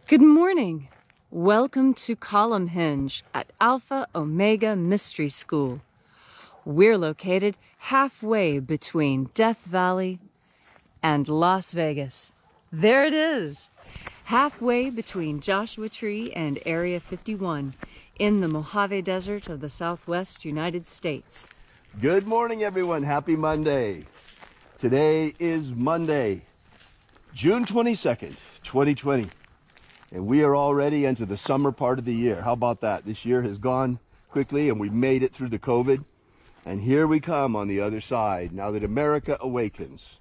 Good morning. Welcome to Column Hinge at Alpha Ωmega Mystery School. We're located halfway between Death Valley and Las Vegas. There it is, halfway between Joshua Tree and Area 51 in the Mojave Desert of the Southwest United States. Good morning, everyone. Happy Monday. Today is Monday, June 22nd, 2020. And we are already into the summer part of the year. How about that? This year has gone quickly and we've made it through the COVID. And here we come on the other side, now that America awakens.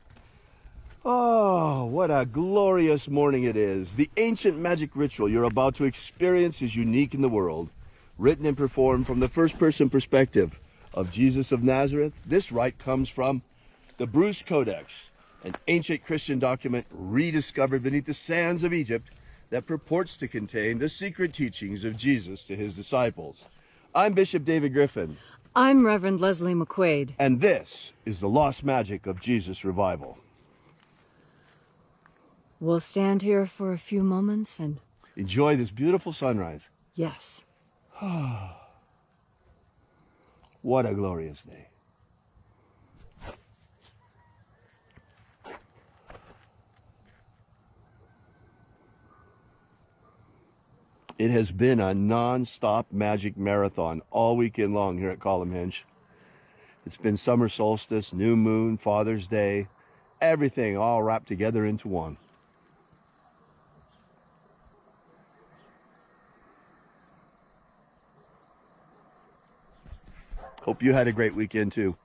Oh, what a glorious morning it is. The ancient magic ritual you're about to experience is unique in the world. Written and performed from the first-person perspective of Jesus of Nazareth, this rite comes from the Bruce Codex, an ancient Christian document rediscovered beneath the sands of Egypt that purports to contain the secret teachings of Jesus to his disciples. I'm Bishop David Griffin. I'm Reverend Leslie McQuade. And this is the Lost Magic of Jesus Revival. We'll stand here for a few moments and enjoy this beautiful sunrise. Yes. What a glorious day. It has been a non-stop magic marathon all weekend long here at Column Hinge. It's been summer solstice, new moon, Father's Day, everything all wrapped together into one. Hope you had a great weekend too.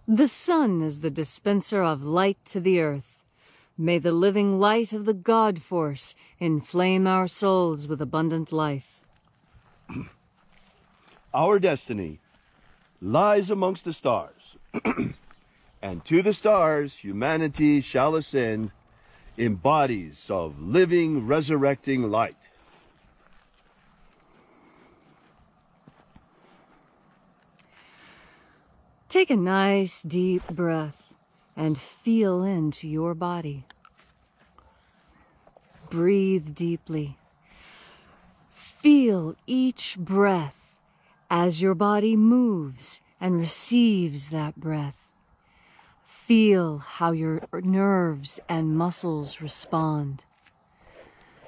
The sun is the dispenser of light to the earth. May the living light of the God Force inflame our souls with abundant life. Our destiny lies amongst the stars, and to the stars humanity shall ascend in bodies of living, resurrecting light. Take a nice deep breath and feel into your body. Breathe deeply. Feel each breath as your body moves and receives that breath. Feel how your nerves and muscles respond.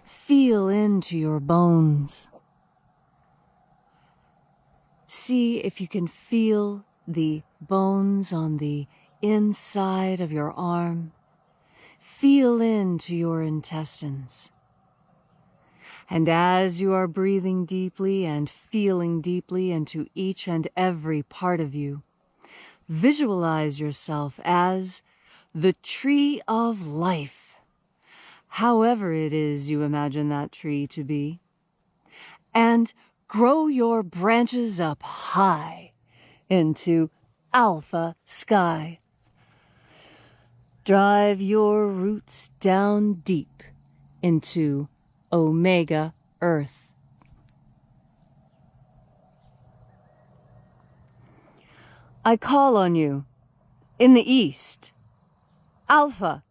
Feel into your bones. See if you can feel the bones on the inside of your arm. Feel into your intestines. And as you are breathing deeply and feeling deeply into each and every part of you, visualize yourself as the tree of life, however it is you imagine that tree to be, and grow your branches up high into alpha sky. Drive your roots down deep into Omega Earth. I call on you in the east, Alpha.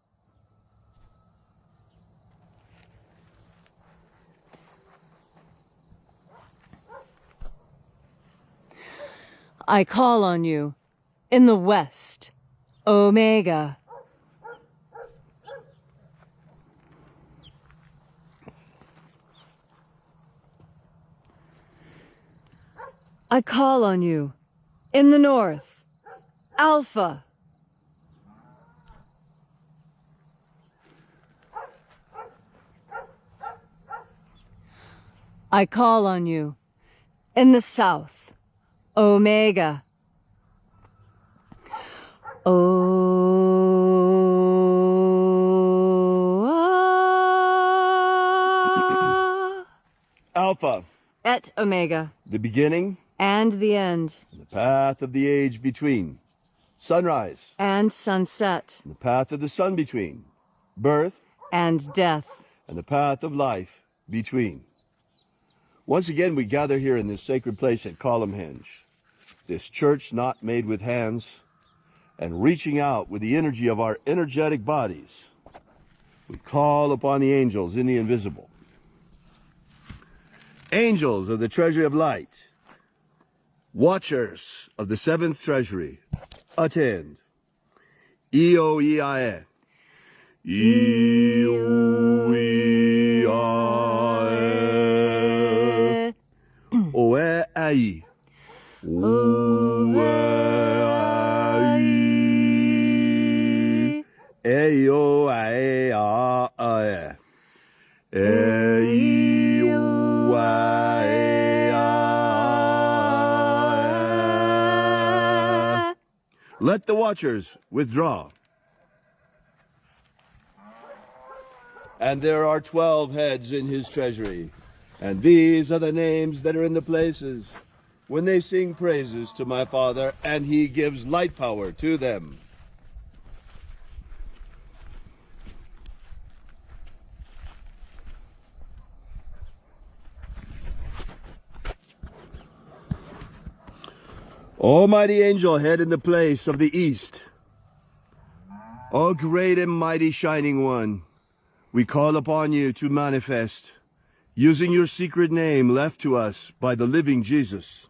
I call on you. In the west, Omega. I call on you. In the north, Alpha. I call on you. In the south, Omega. Alpha. Et Omega. The beginning. And the end. And the path of the age between. Sunrise. And sunset. And the path of the sun between. Birth. And death. And the path of life between. Once again, we gather here in this sacred place at Columnhenge, this church not made with hands, and reaching out with the energy of our energetic bodies, we call upon the angels in the invisible. Angels of the Treasury of Light, watchers of the seventh Treasury, attend. Io-E-I-E. Io-E-I-E. Oe-ai. Oe-ai. E-O-I-A-E. E-O-I-A. Let the watchers withdraw. And there are 12 heads in his treasury. And these are the names that are in the places when they sing praises to my Father, and he gives light power to them. Almighty angel, head in the place of the east. O great and mighty shining one, we call upon you to manifest, using your secret name left to us by the living Jesus.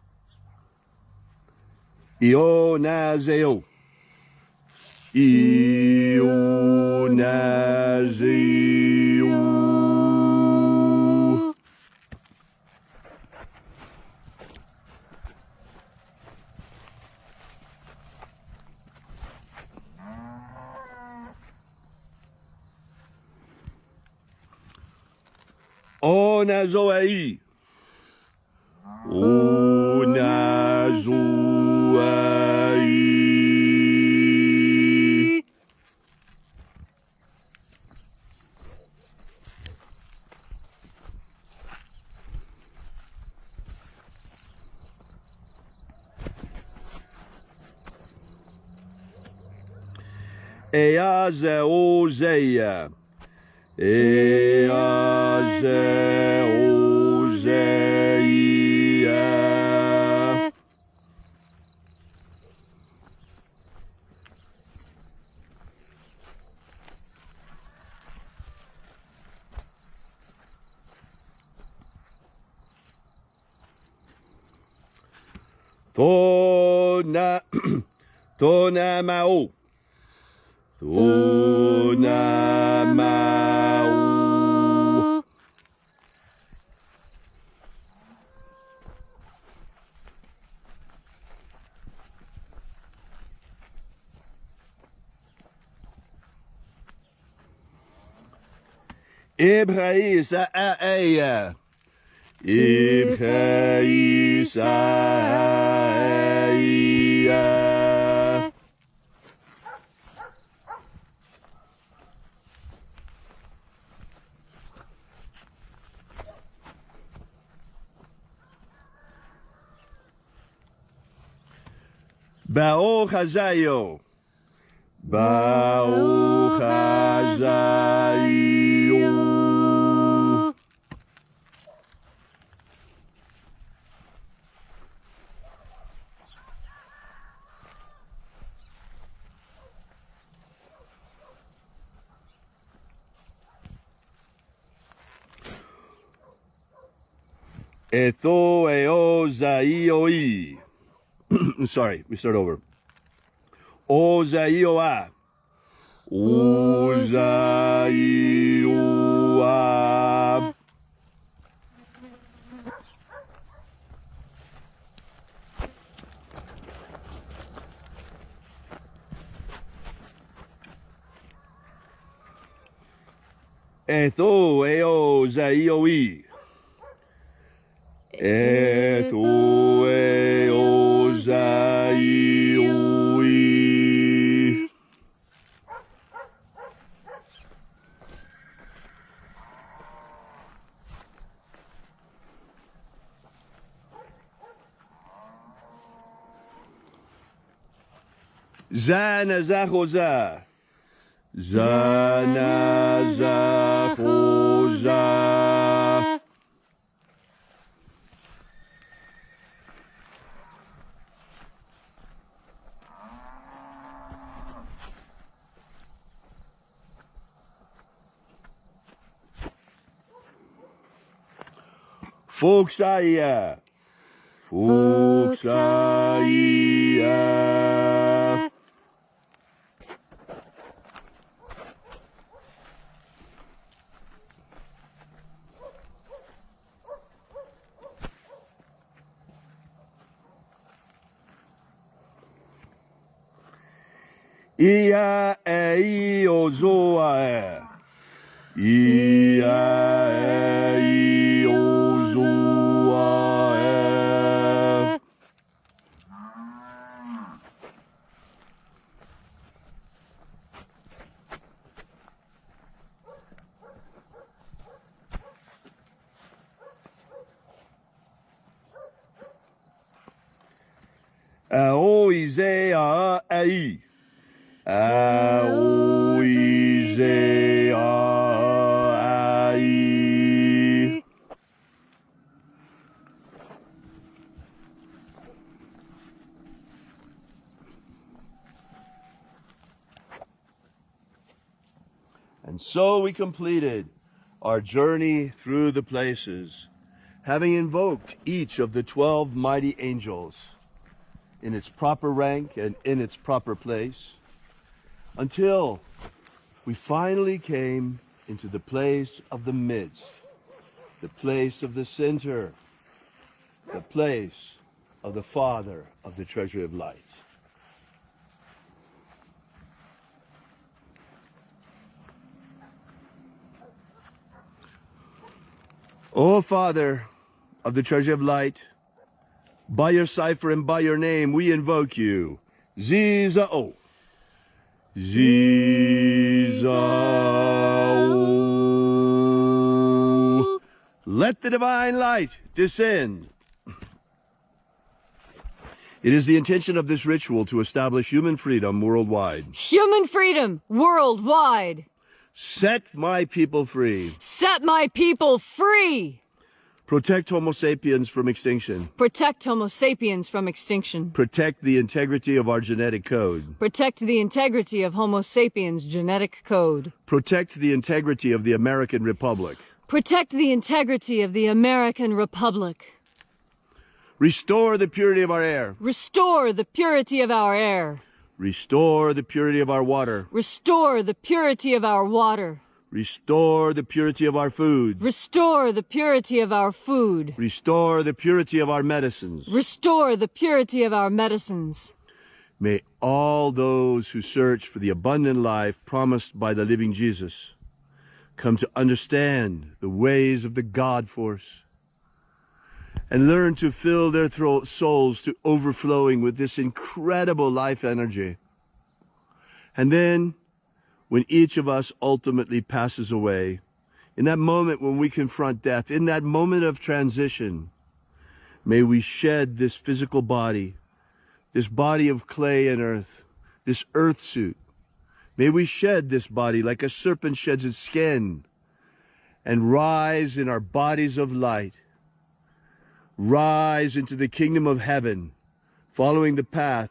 Io-Nazeo. Io-Nazeo. O-Nazoei. O-Nazoei. Eazeozeia. Eazeozeia. Tonamao. Tonamao. Ibraïsaïa. Ibraïsaïa. Baruch Hazayo. Baruch Hazayo. Eto eo zaioi. Sorry, we start over. Ozaioa. Ozaioa. Etho eo zaioi. Etho eo zaioi. Zana zachoza. Zana zachoza. Fuxaia. Fuxaia. Ia e ozoa e. Ia e ozoa e. Aoize a ai. Aoize a ai. And so we completed our journey through the places, having invoked each of the 12 mighty angels in its proper rank and in its proper place, until we finally came into the place of the midst, the place of the center, the place of the Father of the Treasury of Light. O Father of the Treasury of Light, by your cipher and by your name, we invoke you. Ziza-o. Ziza-o. Let the divine light descend. It is the intention of this ritual to establish human freedom worldwide. Human freedom worldwide. Set my people free. Set my people free. Protect Homo sapiens from extinction. Protect Homo sapiens from extinction. Protect the integrity of our genetic code. Protect the integrity of Homo sapiens' genetic code. Protect the integrity of the American Republic. Protect the integrity of the American Republic. Restore the purity of our air. Restore the purity of our air. Restore the purity of our water. Restore the purity of our water. Restore the purity of our food. Restore the purity of our food. Restore the purity of our medicines. Restore the purity of our medicines. May all those who search for the abundant life promised by the living Jesus come to understand the ways of the God force and learn to fill their souls to overflowing with this incredible life energy. And then, when each of us ultimately passes away, in that moment when we confront death, in that moment of transition, may we shed this physical body, this body of clay and earth, this earth suit. May we shed this body like a serpent sheds its skin and rise in our bodies of light. Rise into the kingdom of heaven, following the path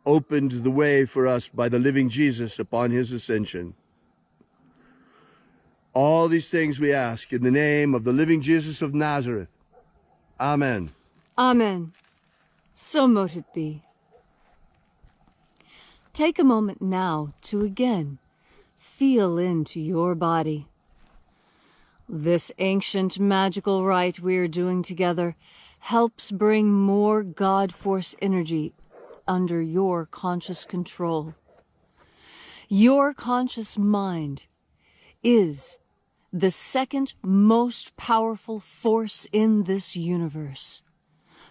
opened the way for us by the living Jesus upon his ascension. All these things we ask in the name of the living Jesus of Nazareth. Amen. Amen. So mote it be. Take a moment now to again feel into your body. This ancient magical rite we are doing together helps bring more God Force energy under your conscious control. Your conscious mind is the second most powerful force in this universe,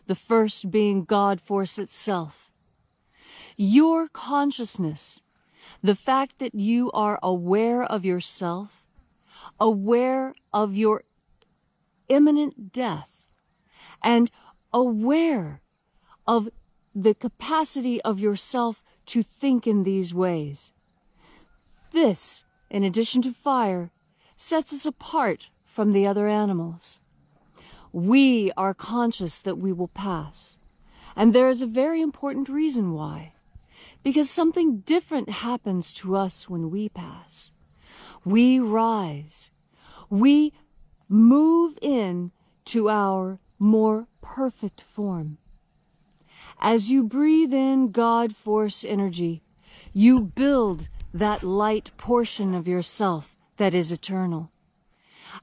the first being God Force itself. Your consciousness, the fact that you are aware of yourself, aware of your imminent death, and aware of the capacity of yourself to think in these ways. This, in addition to fire, sets us apart from the other animals. We are conscious that we will pass, and there is a very important reason why. Because something different happens to us when we pass. We rise. We move in to our more perfect form. As you breathe in God Force energy, you build that light portion of yourself that is eternal.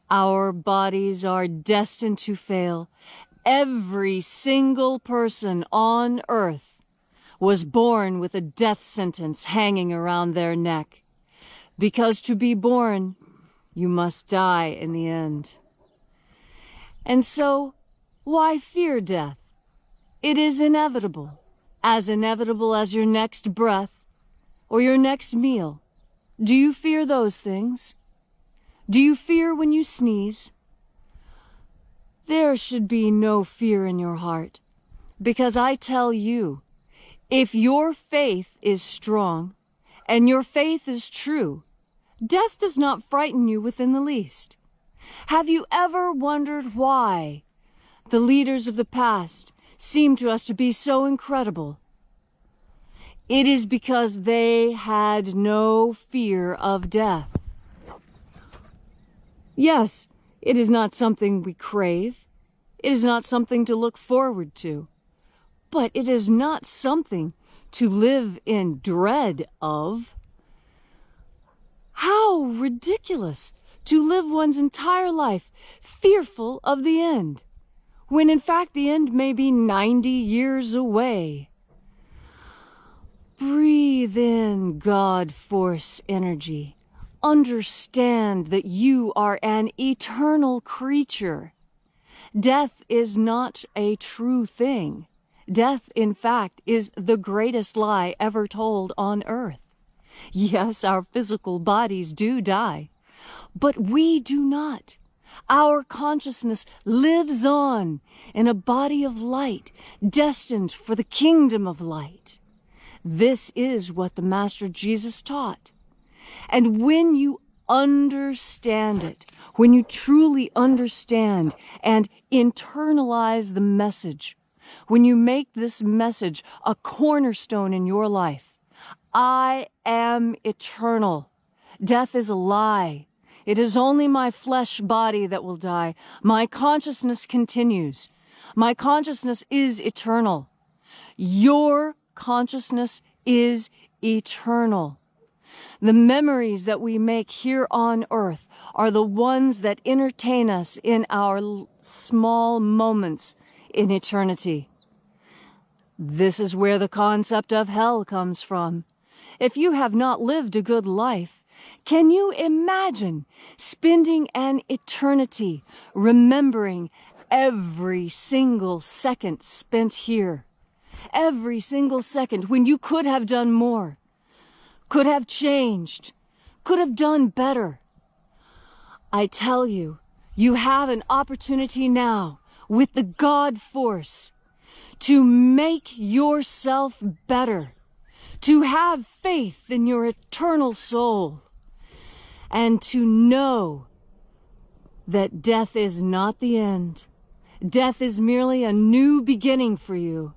Our bodies are destined to fail. Every single person on earth was born with a death sentence hanging around their neck. Because to be born, you must die in the end. And so, why fear death? It is inevitable as your next breath or your next meal. Do you fear those things? Do you fear when you sneeze? There should be no fear in your heart, because I tell you, if your faith is strong and your faith is true, death does not frighten you within the least. Have you ever wondered why the leaders of the past seem to us to be so incredible? It is because they had no fear of death. Yes, it is not something we crave. It is not something to look forward to. But it is not something to live in dread of. How ridiculous to live one's entire life fearful of the end, when in fact the end may be 90 years away. Breathe in God Force energy. Understand that you are an eternal creature. Death is not a true thing. Death, in fact, is the greatest lie ever told on earth. Yes, our physical bodies do die, but we do not. Our consciousness lives on in a body of light, destined for the kingdom of light. This is what the Master Jesus taught. And when you understand it, when you truly understand and internalize the message, when you make this message a cornerstone in your life, I am eternal. Death is a lie. It is only my flesh body that will die. My consciousness continues. My consciousness is eternal. Your consciousness is eternal. The memories that we make here on earth are the ones that entertain us in our small moments in eternity. This is where the concept of hell comes from. If you have not lived a good life, can you imagine spending an eternity remembering every single second spent here? Every single second when you could have done more, could have changed, could have done better. I tell you, you have an opportunity now with the God Force to make yourself better, to have faith in your eternal soul, and to know that death is not the end. Death is merely a new beginning for you.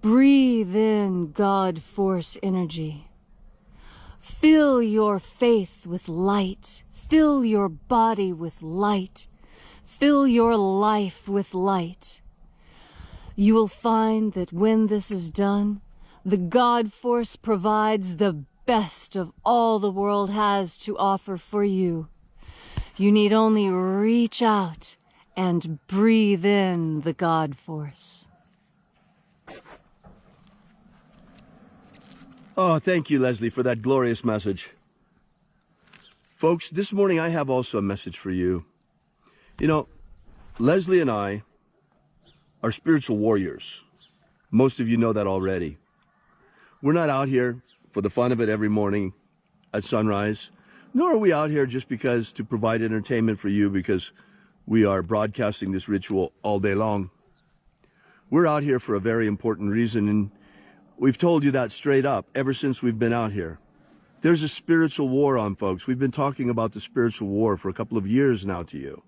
Breathe in God Force energy. Fill your faith with light. Fill your body with light. Fill your life with light. You will find that when this is done, the God Force provides the best of all the world has to offer for you. You need only reach out and breathe in the God Force. Oh, thank you, Leslie, for that glorious message. Folks, this morning I have also a message for you. You know, Leslie and I are spiritual warriors. Most of you know that already. We're not out here for the fun of it every morning at sunrise, nor are we out here just because to provide entertainment for you because we are broadcasting this ritual all day long. We're out here for a very important reason, and we've told you that straight up ever since we've been out here. There's a spiritual war on, folks. We've been talking about the spiritual war for a couple of years now to you.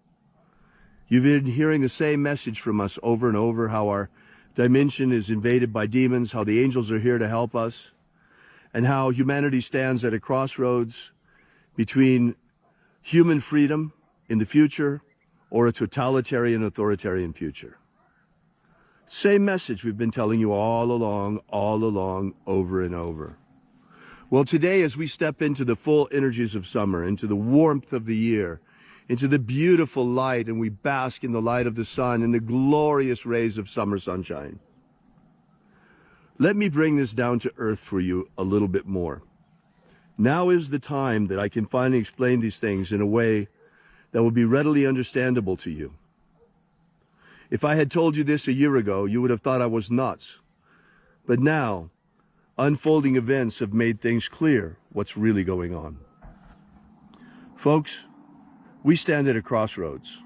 You've been hearing the same message from us over and over, how our dimension is invaded by demons, how the angels are here to help us, and how humanity stands at a crossroads between human freedom in the future or a totalitarian, authoritarian future. Same message we've been telling you all along, over and over. Well, today, as we step into the full energies of summer, into the warmth of the year, into the beautiful light, and we bask in the light of the sun and the glorious rays of summer sunshine, let me bring this down to earth for you a little bit more. Now is the time that I can finally explain these things in a way that will be readily understandable to you. If I had told you this a year ago, you would have thought I was nuts. But now, unfolding events have made things clear what's really going on. Folks, we stand at a crossroads.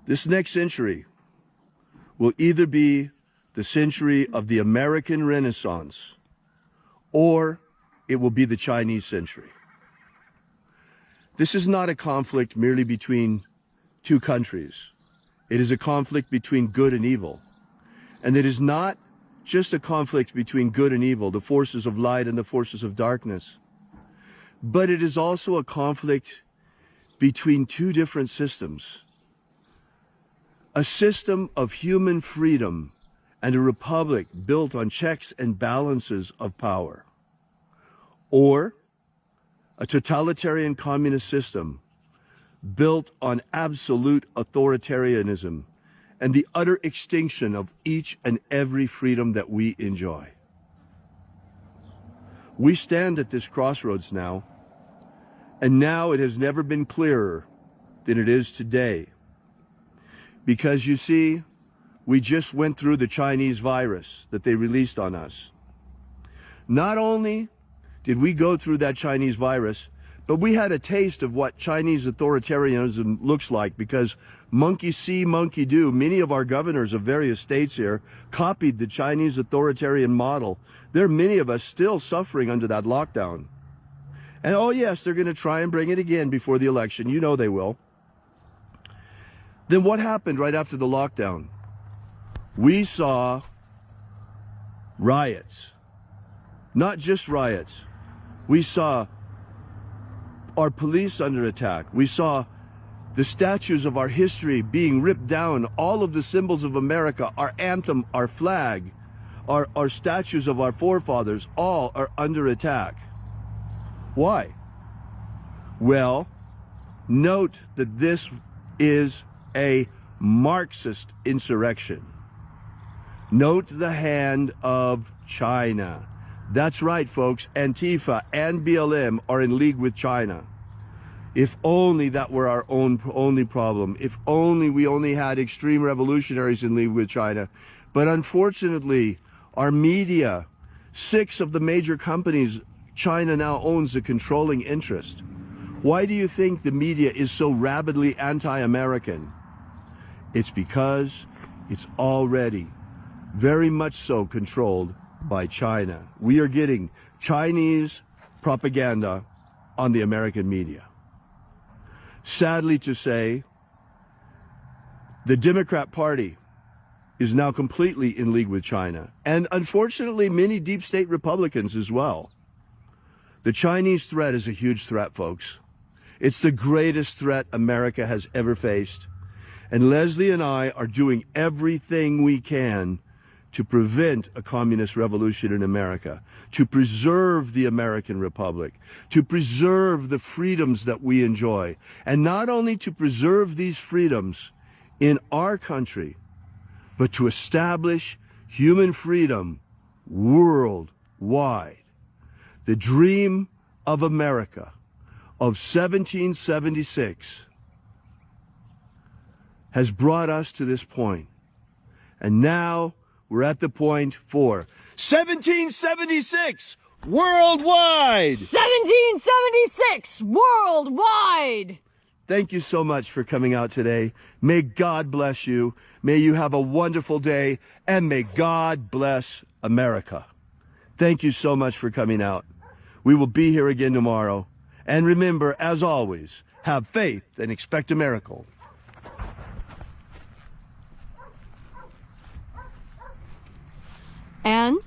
This next century will either be the century of the American Renaissance, or it will be the Chinese century. This is not a conflict merely between two countries. It is a conflict between good and evil. And it is not just a conflict between good and evil, the forces of light and the forces of darkness, but it is also a conflict between two different systems. A system of human freedom and a republic built on checks and balances of power, or a totalitarian communist system built on absolute authoritarianism and the utter extinction of each and every freedom that we enjoy. We stand at this crossroads now, and now it has never been clearer than it is today. Because you see, we just went through the Chinese virus that they released on us. Not only did we go through that Chinese virus, but we had a taste of what Chinese authoritarianism looks like, because monkey see, monkey do. Many of our governors of various states here copied the Chinese authoritarian model. There are many of us still suffering under that lockdown. And oh yes, they're going to try and bring it again before the election. You know they will. Then what happened right after the lockdown? We saw riots. Not just riots. We saw our police under attack. We saw the statues of our history being ripped down, all of the symbols of America, our anthem, our flag, our statues of our forefathers, all are under attack. Why? Well, note that this is a Marxist insurrection. Note the hand of China. That's right, folks. Antifa and BLM are in league with China. If only that were our only problem. If only we only had extreme revolutionaries in league with China. But unfortunately, our media, 6 of the major companies, China now owns a controlling interest. Why do you think the media is so rabidly anti-American? It's because it's already very much so controlled by China. We are getting Chinese propaganda on the American media. Sadly to say, the Democrat Party is now completely in league with China, and unfortunately many deep state Republicans as well. The Chinese threat is a huge threat, folks. It's the greatest threat America has ever faced. And Leslie and I are doing everything we can to prevent a communist revolution in America, to preserve the American Republic, to preserve the freedoms that we enjoy, and not only to preserve these freedoms in our country, but to establish human freedom worldwide. The dream of America of 1776 has brought us to this point. And now we're at the point for 1776 worldwide! 1776 worldwide! Thank you so much for coming out today. May God bless you. May you have a wonderful day, and may God bless America. Thank you so much for coming out. We will be here again tomorrow. And remember, as always, have faith and expect a miracle. And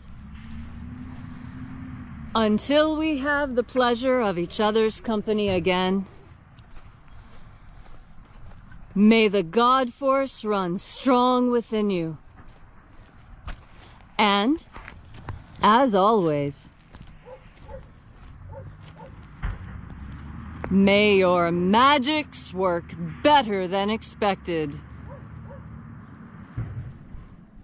until we have the pleasure of each other's company again, may the God force run strong within you. And, as always, may your magics work better than expected.